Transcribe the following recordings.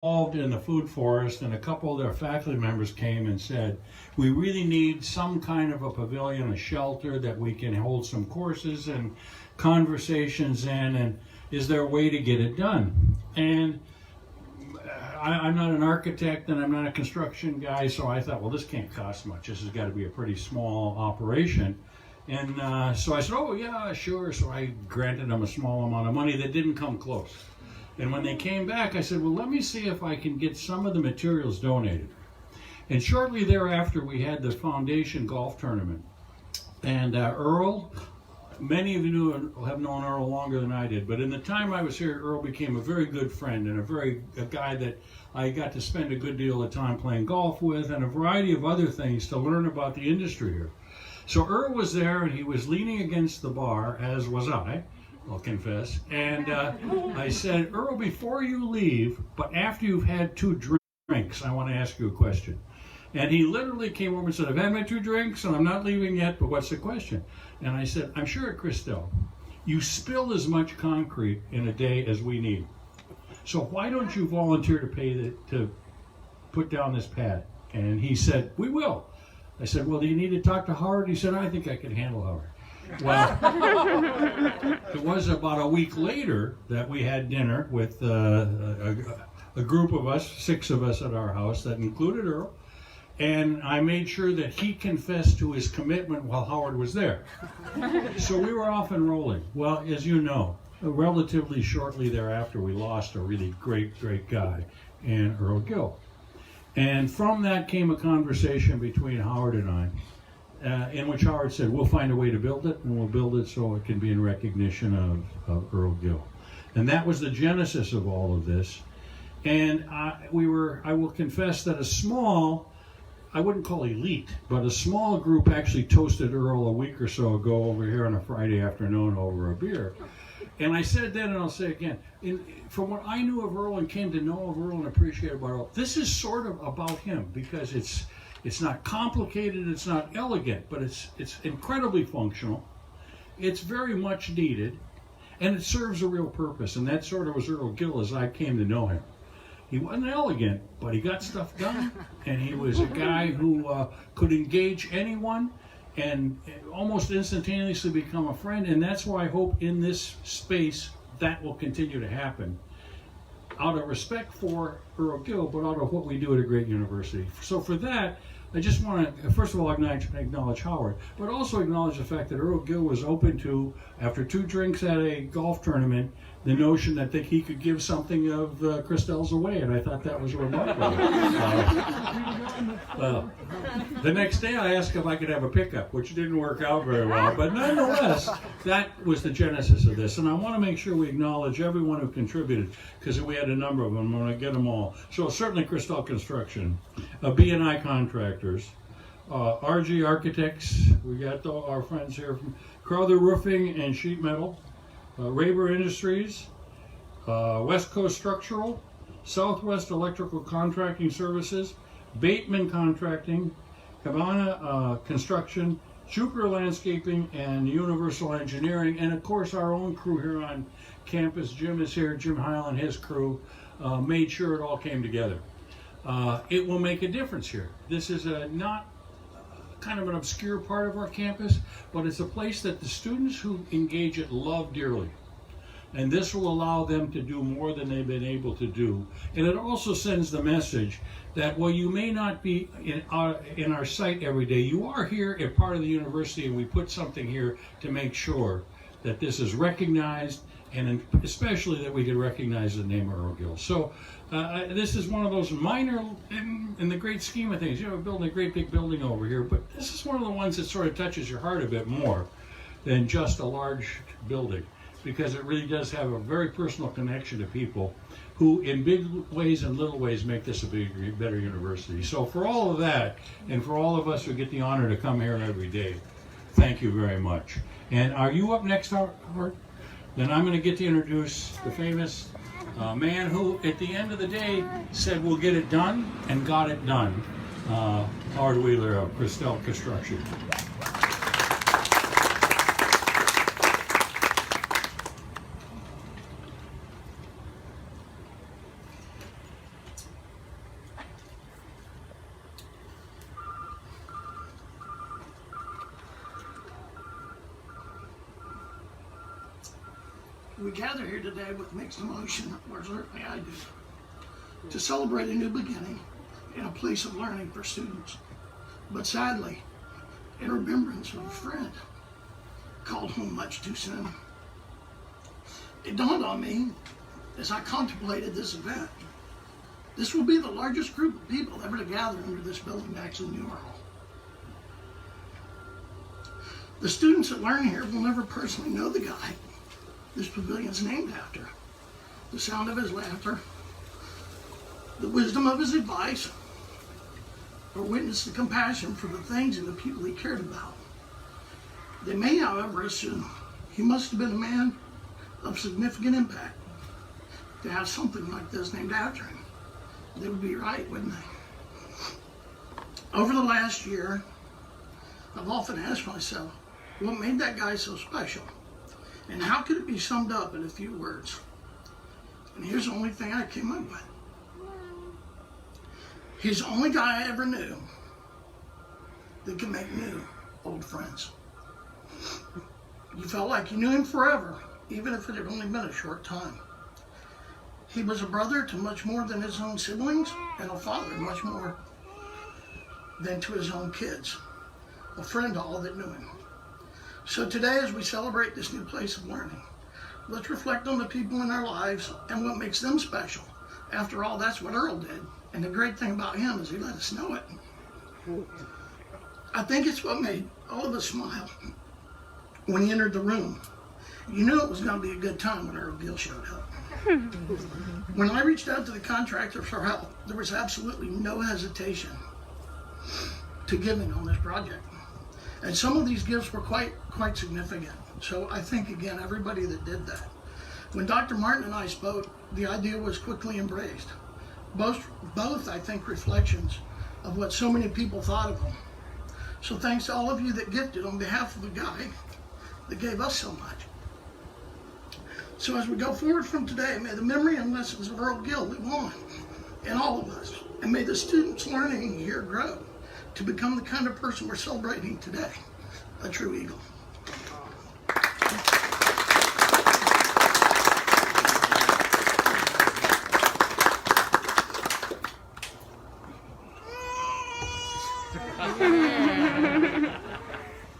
involved in the food forest, and a couple of their faculty members came and said, we really need some kind of a pavilion, a shelter that we can hold some courses and conversations in, and is there a way to get it done? And I'm not an architect and I'm not a construction guy, so I thought, well, this can't cost much. This has got to be a pretty small operation. And so I said, oh yeah, sure. So I granted them a small amount of money that didn't come close. And when they came back, I said, well, let me see if I can get some of the materials donated. And shortly thereafter, we had the foundation golf tournament. And Earl, many of you have known Earl longer than I did, but in the time I was here, Earl became a very good friend and a guy that I got to spend a good deal of time playing golf with, and a variety of other things to learn about the industry here. So Earl was there, and he was leaning against the bar, as was I'll confess, and I said, Earl, before you leave, but after you've had 2 drinks, I want to ask you a question. And he literally came over and said, I've had my 2 drinks and I'm not leaving yet, but what's the question? And I said, I'm sure at Chris-Tel, you spill as much concrete in a day as we need. So why don't you volunteer to pay to put down this pad? And he said, we will. I said, well, do you need to talk to Howard? He said, I think I can handle Howard. Well, it was about a week later that we had dinner with a group of us, 6 of us at our house, that included Earl. And I made sure that he confessed to his commitment while Howard was there. So we were off and rolling. Well, as you know, relatively shortly thereafter, we lost a really great guy, and Earl Gill. And from that came a conversation between Howard and I, in which Howard said, we'll find a way to build it, and we'll build it so it can be in recognition of Earl Gill. And that was the genesis of all of this. And I will confess that a small, I wouldn't call elite, but a small group actually toasted Earl a week or so ago over here on a Friday afternoon over a beer. And I said then, and I'll say again, from what I knew of Earl and came to know of Earl and appreciate about Earl, this is sort of about him, because it's not complicated, it's not elegant, but it's incredibly functional. It's very much needed, and it serves a real purpose. And that sort of was Earl Gill as I came to know him. He wasn't elegant, but he got stuff done, and he was a guy who could engage anyone and almost instantaneously become a friend. And that's why I hope in this space that will continue to happen, out of respect for Earl Gill, but out of what we do at a great university. So for that, I just want to, first of all, acknowledge Howard, but also acknowledge the fact that Earl Gill was open to, after 2 drinks at a golf tournament, the notion that he could give something of Chris-Tel's away, and I thought that was remarkable. The next day I asked if I could have a pickup, which didn't work out very well, but nonetheless, that was the genesis of this. And I want to make sure we acknowledge everyone who contributed, because we had a number of them. I'm going to get them all. So certainly Chris-Tel Construction, B&I Contractors, RG Architects, we got our friends here from Crowther Roofing and Sheet Metal, Raber Industries, Westcoast Structural, Southwest Electrical Contracting Services, Bateman Contracting, Cabana Construction, Juniper Landscaping, and Universal Engineering, and of course our own crew here on campus. Jim is here, Jim Heil and his crew made sure it all came together. It will make a difference here. This is not kind of an obscure part of our campus, but it's a place that the students who engage it love dearly. And this will allow them to do more than they've been able to do. And it also sends the message that while you may not be in our site every day, you are here at part of the university, and we put something here to make sure that this is recognized, and especially that we can recognize the name of Earl Gill. So this is one of those minor, in the great scheme of things, we're building a great big building over here, but this is one of the ones that sort of touches your heart a bit more than just a large building, because it really does have a very personal connection to people who in big ways and little ways make this a better university. So for all of that, and for all of us who get the honor to come here every day, thank you very much. And are you up next, Howard? Then I'm going to get to introduce the famous man who, at the end of the day, said we'll get it done, and got it done. Howard Wheeler of Chris-Tel Construction. We gather here today with mixed emotion, or certainly I do, to celebrate a new beginning in a place of learning for students. But sadly, in remembrance of a friend called home much too soon. It dawned on me as I contemplated this event. This will be the largest group of people ever to gather under this building next to New Earl. The students that learn here will never personally know the guy this pavilion's named after. The sound of his laughter, the wisdom of his advice, or witness the compassion for the things and the people he cared about. They may, however, assume he must have been a man of significant impact to have something like this named after him. They would be right, wouldn't they? Over the last year, I've often asked myself, what made that guy so special? And how could it be summed up in a few words? And here's the only thing I came up with. He's the only guy I ever knew that could make new old friends. You felt like you knew him forever, even if it had only been a short time. He was a brother to much more than his own siblings, and a father much more than to his own kids. A friend to all that knew him. So today, as we celebrate this new place of learning, let's reflect on the people in our lives and what makes them special. After all, that's what Earl did. And the great thing about him is he let us know it. I think it's what made all of us smile when he entered the room. You knew it was going to be a good time when Earl Gill showed up. When I reached out to the contractor for help, there was absolutely no hesitation to giving on this project. And some of these gifts were quite significant. So I think, again, everybody that did that. When Dr. Martin and I spoke, the idea was quickly embraced. Both, I think, reflections of what so many people thought of him. So thanks to all of you that gifted on behalf of a guy that gave us so much. So as we go forward from today, may the memory and lessons of Earl Gill live on in all of us. And may the students learning here grow to become the kind of person we're celebrating today, a true Eagle.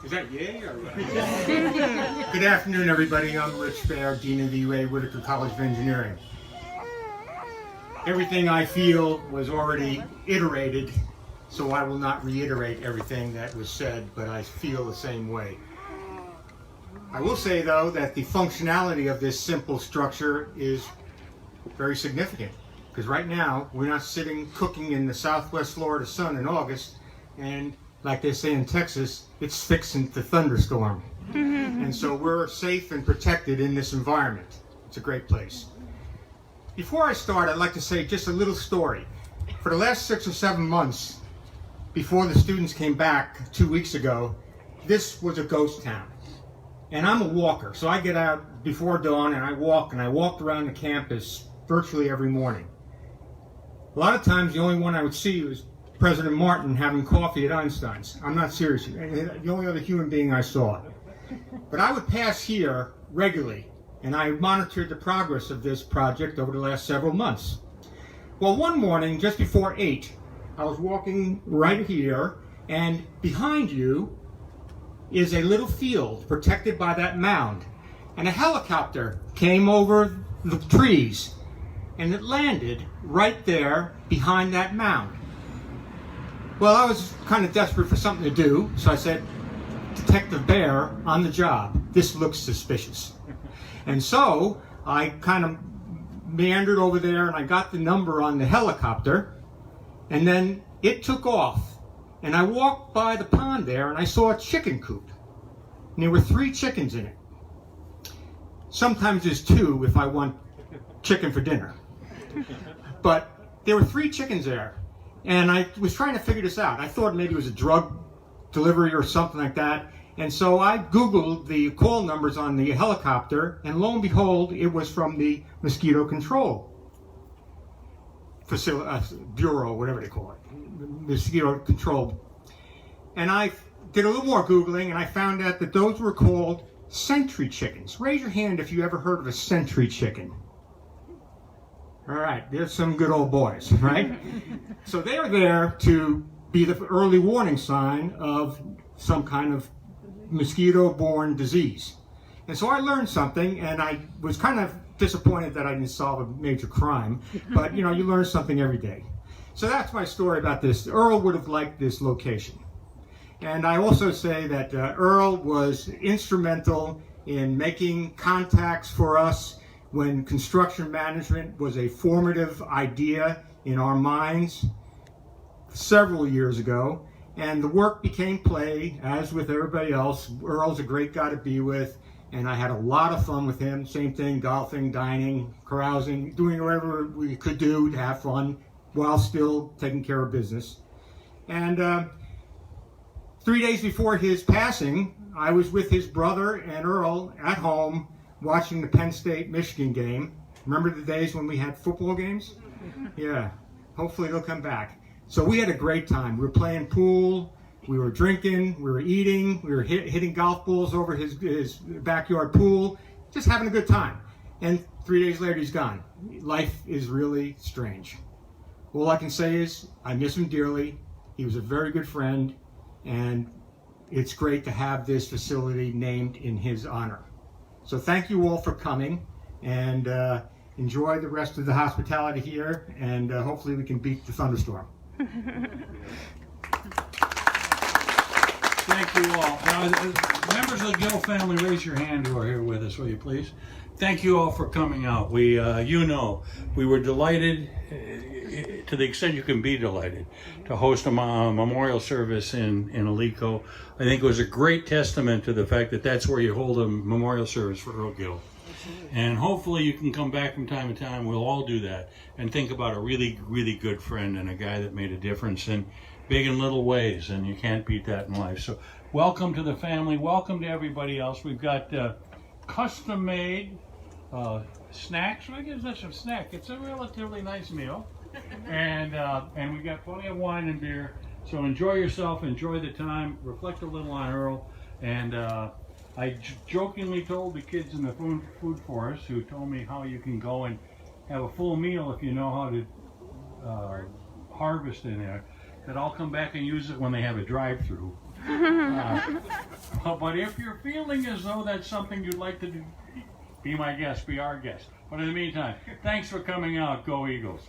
Is that yay or what? Good afternoon, everybody. I'm Rich Behr, Dean of the UA Whitaker College of Engineering. Everything I feel was already iterated, so I will not reiterate everything that was said, but I feel the same way. I will say, though, that the functionality of this simple structure is very significant, because right now we're not sitting cooking in the southwest Florida sun in August, and like they say in Texas, it's fixing to thunderstorm. And so we're safe and protected in this environment. It's a great place. Before I start, I'd like to say just a little story. For the last 6 or 7 months, before the students came back 2 weeks ago, this was a ghost town. And I'm a walker, so I get out before dawn and I walked around the campus virtually every morning. A lot of times the only one I would see was President Martin having coffee at Einstein's. I'm not serious. The only other human being I saw. But I would pass here regularly, and I monitored the progress of this project over the last several months. Well, one morning, just before 8, I was walking right here, and behind you is a little field protected by that mound. And a helicopter came over the trees, and it landed right there behind that mound. Well, I was kind of desperate for something to do, so I said, Detective Behr on the job. This looks suspicious. And so I kind of meandered over there and I got the number on the helicopter, and then it took off. And I walked by the pond there and I saw a chicken coop. And there were 3 chickens in it. Sometimes there's 2 if I want chicken for dinner. But there were 3 chickens there. And I was trying to figure this out. I thought maybe it was a drug delivery or something like that. And so I Googled the call numbers on the helicopter, and lo and behold, it was from the mosquito control bureau, whatever they call it, mosquito control. And I did a little more Googling, and I found out that those were called Sentry chickens. Raise your hand if you ever heard of a sentry chicken. All right, there's some good old boys, right? So they are there to be the early warning sign of some kind of mosquito-borne disease. And so I learned something, and I was kind of disappointed that I didn't solve a major crime, but you know, you learn something every day. So that's my story about this. Earl would have liked this location. And I also say that Earl was instrumental in making contacts for us when construction management was a formative idea in our minds several years ago. And the work became play, as with everybody else. Earl's a great guy to be with, and I had a lot of fun with him. Same thing, golfing, dining, carousing, doing whatever we could do to have fun while still taking care of business. And 3 days before his passing, I was with his brother and Earl at home watching the Penn State-Michigan game. Remember the days when we had football games? Yeah, hopefully they'll come back. So we had a great time. We were playing pool, we were drinking, we were eating, we were hitting golf balls over his backyard pool, just having a good time. And 3 days later, he's gone. Life is really strange. All I can say is I miss him dearly. He was a very good friend, and it's great to have this facility named in his honor. So thank you all for coming, and enjoy the rest of the hospitality here, and hopefully we can beat the thunderstorm. Thank you all. Members of the Gill family, raise your hand who are here with us, will you please? Thank you all for coming out. We were delighted, to the extent you can be delighted, to host a memorial service in Alico. I think it was a great testament to the fact that that's where you hold a memorial service for Earl Gill. And hopefully you can come back from time to time, we'll all do that, and think about a really, really good friend and a guy that made a difference in big and little ways, and you can't beat that in life. So welcome to the family, welcome to everybody else. We've got custom-made snacks. I guess that's a snack. It's a relatively nice meal. And we've got plenty of wine and beer. So enjoy yourself, enjoy the time, reflect a little on Earl. And I jokingly told the kids in the food forest, who told me how you can go and have a full meal if you know how to harvest in there, that I'll come back and use it when they have a drive-through. But if you're feeling as though that's something you'd like to do, be my guest, be our guest. But in the meantime, thanks for coming out. Go Eagles.